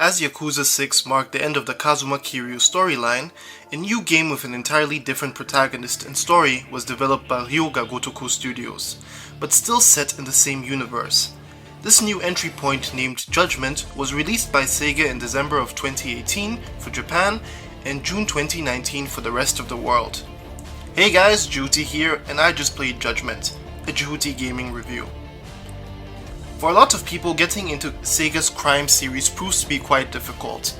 As Yakuza 6 marked the end of the Kazuma Kiryu storyline, a new game with an entirely different protagonist and story was developed by Ryoga Gotoku Studios, but still set in the same universe. This new entry point named Judgment was released by Sega in December of 2018 for Japan and June 2019 for the rest of the world. Hey guys, Jehuty here, and I just played Judgment, a Jehuty Gaming review. For a lot of people, getting into Sega's crime series proves to be quite difficult.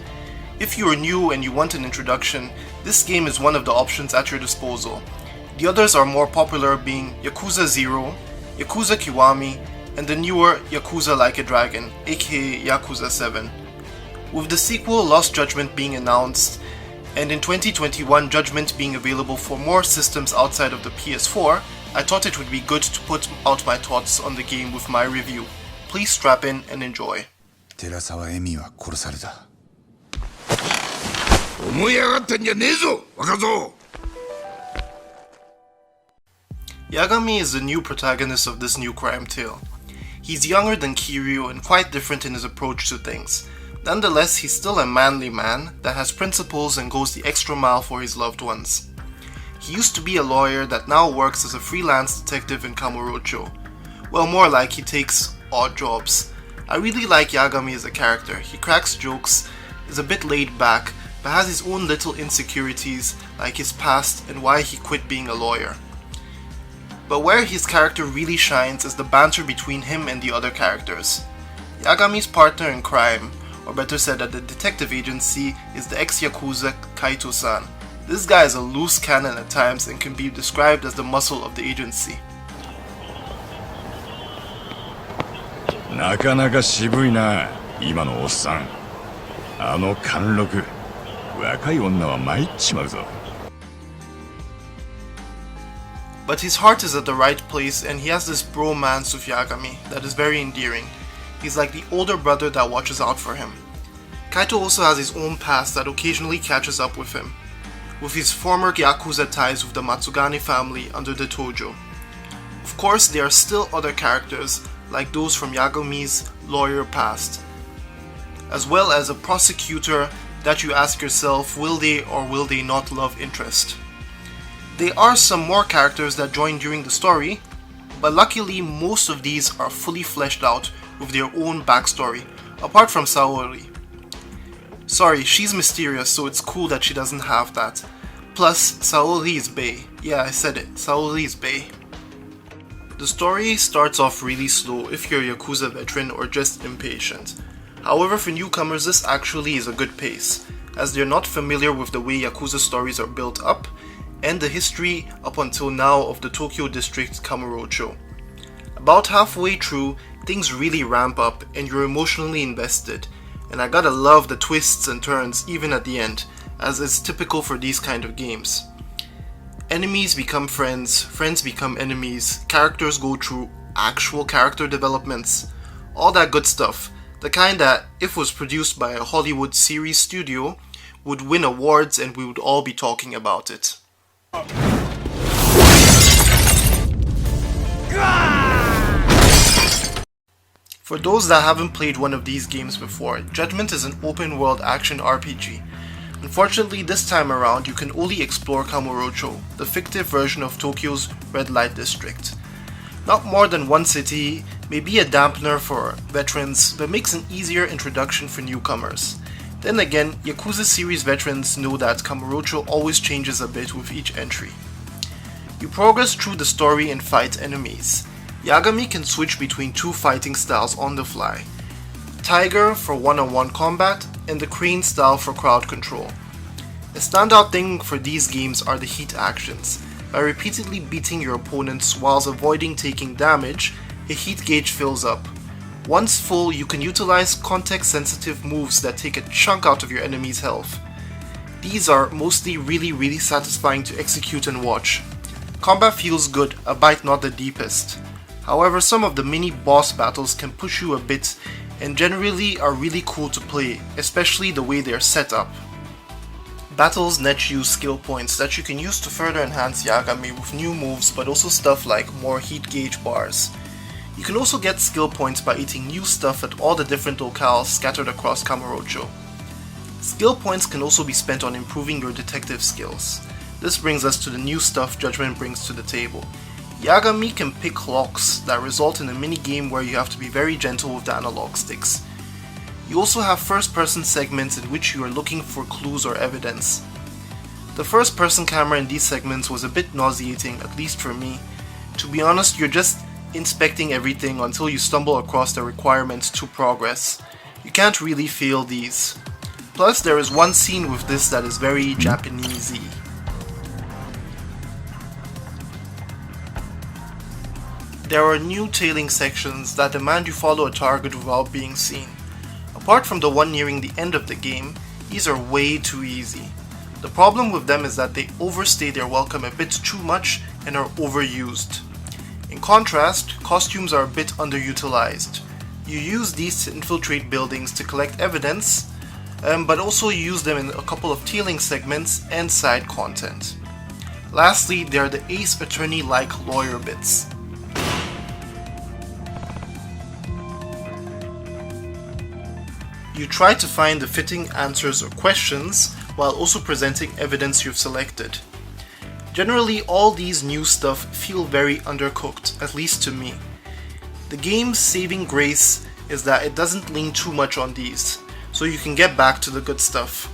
If you are new and you want an introduction, this game is one of the options at your disposal. The others are more popular, being Yakuza 0, Yakuza Kiwami, and the newer Yakuza Like a Dragon, aka Yakuza 7. With the sequel Lost Judgment being announced, and in 2021 Judgment being available for more systems outside of the PS4, I thought it would be good to put out my thoughts on the game with my review. Please strap in and enjoy. Yagami is the new protagonist of this new crime tale. He's younger than Kiryu and quite different in his approach to things. Nonetheless, he's still a manly man that has principles and goes the extra mile for his loved ones. He used to be a lawyer that now works as a freelance detective in Kamurocho. Well, more like he takes odd jobs. I really like Yagami as a character. He cracks jokes, is a bit laid back, but has his own little insecurities like his past and why he quit being a lawyer. But where his character really shines is the banter between him and the other characters. Yagami's partner in crime, or better said at the detective agency, is the ex-Yakuza Kaito-san. This guy is a loose cannon at times and can be described as the muscle of the agency. なかなか渋いな、今のおっさん。あの貫禄、若い女は参っちまうぞ。But his heart is at the right place and he has this bromance with Yagami that is very endearing. He's like the older brother that watches out for him. Kaito also has his own past that occasionally catches up with him, with his former Yakuza ties with the Matsugane family under the Tojo. Of course, there are still other characters like those from Yagami's lawyer past, as well as a prosecutor that you ask yourself, will they or will they not love interest. There are some more characters that join during the story, but luckily most of these are fully fleshed out with their own backstory, apart from Saori. Sorry, she's mysterious, so it's cool that she doesn't have that. Plus, Saori is bae. Yeah, I said it, Saori is bae. The story starts off really slow if you're a Yakuza veteran or just impatient. However, for newcomers this actually is a good pace, as they're not familiar with the way Yakuza stories are built up, and the history up until now of the Tokyo district Kamurocho. About halfway through, things really ramp up and you're emotionally invested, and I gotta love the twists and turns even at the end, as is typical for these kind of games. Enemies become friends, friends become enemies, characters go through actual character developments, all that good stuff, the kind that, if was produced by a Hollywood series studio, would win awards and we would all be talking about it. For those that haven't played one of these games before, Judgment is an open world action RPG. Unfortunately, this time around you can only explore Kamurocho, the fictive version of Tokyo's red light district. Not more than one city may be a dampener for veterans, but makes an easier introduction for newcomers. Then again, Yakuza series veterans know that Kamurocho always changes a bit with each entry. You progress through the story and fight enemies. Yagami can switch between two fighting styles on the fly. Tiger for one-on-one combat, and the Crane style for crowd control. A standout thing for these games are the heat actions. By repeatedly beating your opponents whilst avoiding taking damage, a heat gauge fills up. Once full, you can utilize context-sensitive moves that take a chunk out of your enemy's health. These are mostly really satisfying to execute and watch. Combat feels good, albeit not the deepest. However, some of the mini boss battles can push you a bit and generally are really cool to play, especially the way they are set up. Battles net you skill points that you can use to further enhance Yagami with new moves, but also stuff like more heat gauge bars. You can also get skill points by eating new stuff at all the different locales scattered across Kamurocho. Skill points can also be spent on improving your detective skills. This brings us to the new stuff Judgment brings to the table. Yagami can pick locks that result in a mini-game where you have to be very gentle with the analog sticks. You also have first-person segments in which you are looking for clues or evidence. The first-person camera in these segments was a bit nauseating, at least for me. To be honest, you're just inspecting everything until you stumble across the requirements to progress. You can't really fail these. Plus, there is one scene with this that is very Japanesey. There are new tailing sections that demand you follow a target without being seen. Apart from the one nearing the end of the game, these are way too easy. The problem with them is that they overstay their welcome a bit too much and are overused. In contrast, costumes are a bit underutilized. You use these to infiltrate buildings to collect evidence, but also use them in a couple of tailing segments and side content. Lastly, there are the Ace Attorney-like lawyer bits. You try to find the fitting answers or questions while also presenting evidence you've selected. Generally, all these new stuff feel very undercooked, at least to me. The game's saving grace is that it doesn't lean too much on these, so you can get back to the good stuff.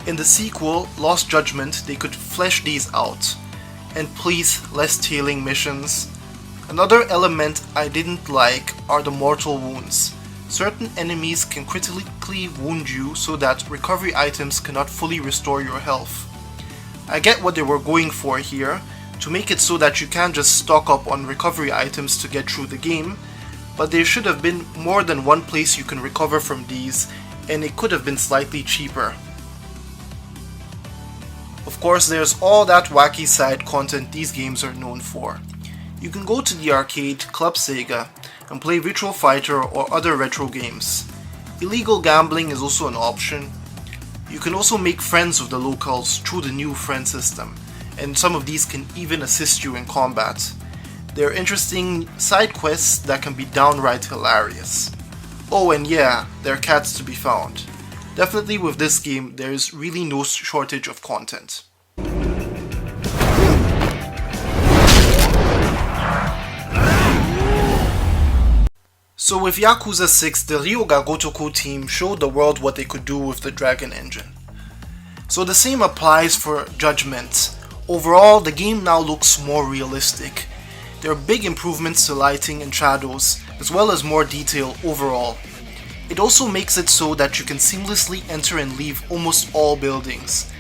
In the sequel, Lost Judgment, they could flesh these out. And please, less tailing missions. Another element I didn't like are the mortal wounds. Certain enemies can critically wound you so that recovery items cannot fully restore your health. I get what they were going for here, to make it so that you can't just stock up on recovery items to get through the game, but there should have been more than one place you can recover from these, and it could have been slightly cheaper. Of course, there's all that wacky side content these games are known for. You can go to the arcade, Club Sega, and play Virtual Fighter or other retro games. Illegal gambling is also an option. You can also make friends with the locals through the new friend system, and some of these can even assist you in combat. There are interesting side quests that can be downright hilarious. Oh, and yeah, there are cats to be found. Definitely with this game, there is really no shortage of content. So with Yakuza 6, the Ryoga Gotoku team showed the world what they could do with the Dragon engine. So the same applies for Judgment. Overall, the game now looks more realistic. There are big improvements to lighting and shadows, as well as more detail overall. It also makes it so that you can seamlessly enter and leave almost all buildings.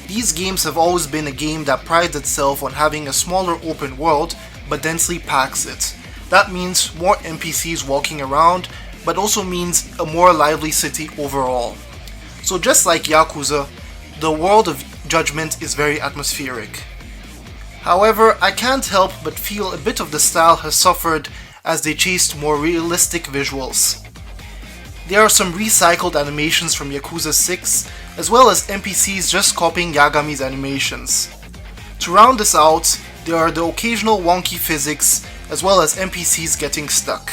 These games have always been a game that prides itself on having a smaller open world, but densely packs it. That means more NPCs walking around, but also means a more lively city overall. So just like Yakuza, the world of Judgment is very atmospheric. However, I can't help but feel a bit of the style has suffered as they chased more realistic visuals. There are some recycled animations from Yakuza 6, as well as NPCs just copying Yagami's animations. To round this out, there are the occasional wonky physics, as well as NPCs getting stuck.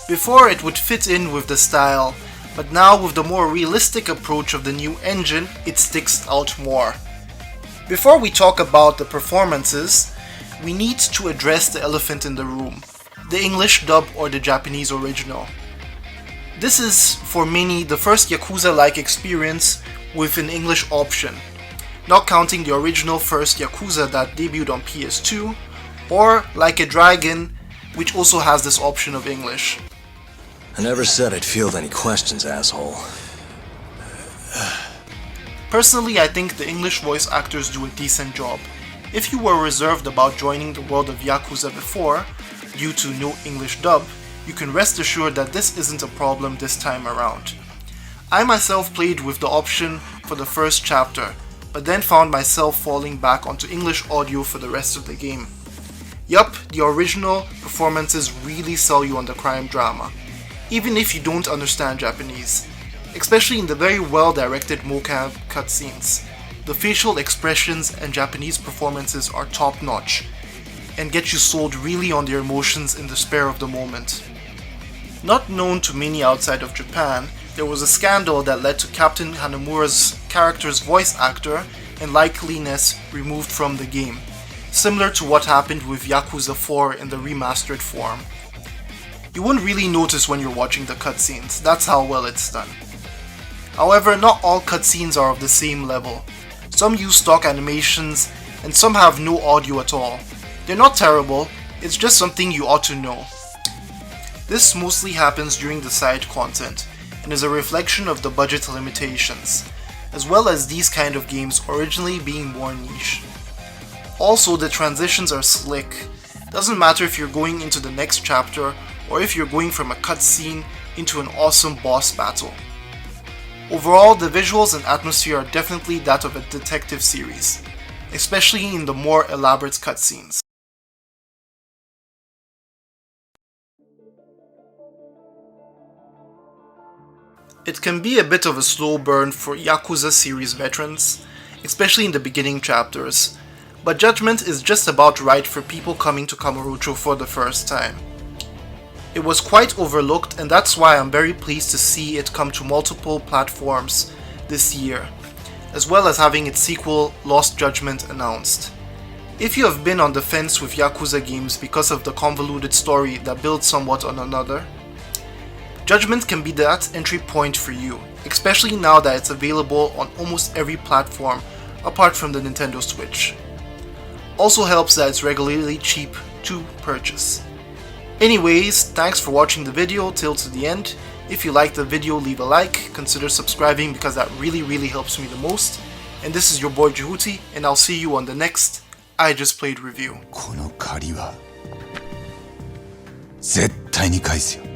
Before it would fit in with the style, but now with the more realistic approach of the new engine, it sticks out more. Before we talk about the performances, we need to address the elephant in the room, the English dub or the Japanese original. This is, for many, the first Yakuza-like experience with an English option, not counting the original first Yakuza that debuted on PS2, or Like a Dragon, which also has this option of English. I never said I'd field any questions, asshole. Personally, I think the English voice actors do a decent job. If you were reserved about joining the world of Yakuza before, due to no English dub, you can rest assured that this isn't a problem this time around. I myself played with the option for the first chapter, but then found myself falling back onto English audio for the rest of the game. Yup, the original performances really sell you on the crime drama, even if you don't understand Japanese, especially in the very well-directed mocap cutscenes. The facial expressions and Japanese performances are top-notch. and get you sold really on their emotions in the spur of the moment. Not known to many outside of Japan, there was a scandal that led to Captain Hanamura's character's voice actor and likeliness removed from the game, similar to what happened with Yakuza 4 in the remastered form. You wouldn't really notice when you're watching the cutscenes, that's how well it's done. However, not all cutscenes are of the same level. Some use stock animations, and some have no audio at all. They're not terrible, it's just something you ought to know. This mostly happens during the side content, and is a reflection of the budget limitations, as well as these kind of games originally being more niche. Also, the transitions are slick. Doesn't matter if you're going into the next chapter or if you're going from a cutscene into an awesome boss battle. Overall, the visuals and atmosphere are definitely that of a detective series, especially in the more elaborate cutscenes. It can be a bit of a slow burn for Yakuza series veterans, especially in the beginning chapters, but Judgment is just about right for people coming to Kamurocho for the first time. It was quite overlooked, and that's why I'm very pleased to see it come to multiple platforms this year, as well as having its sequel Lost Judgment announced. If you have been on the fence with Yakuza games because of the convoluted story that builds somewhat on another, Judgment can be that entry point for you, especially now that it's available on almost every platform apart from the Nintendo Switch. Also helps that it's regularly cheap to purchase. Anyways, thanks for watching the video till to the end. If you liked the video, leave a like, consider subscribing because that really helps me the most. And this is your boy Jehuty, and I'll see you on the next I Just Played review. この借りは絶対に返すよ。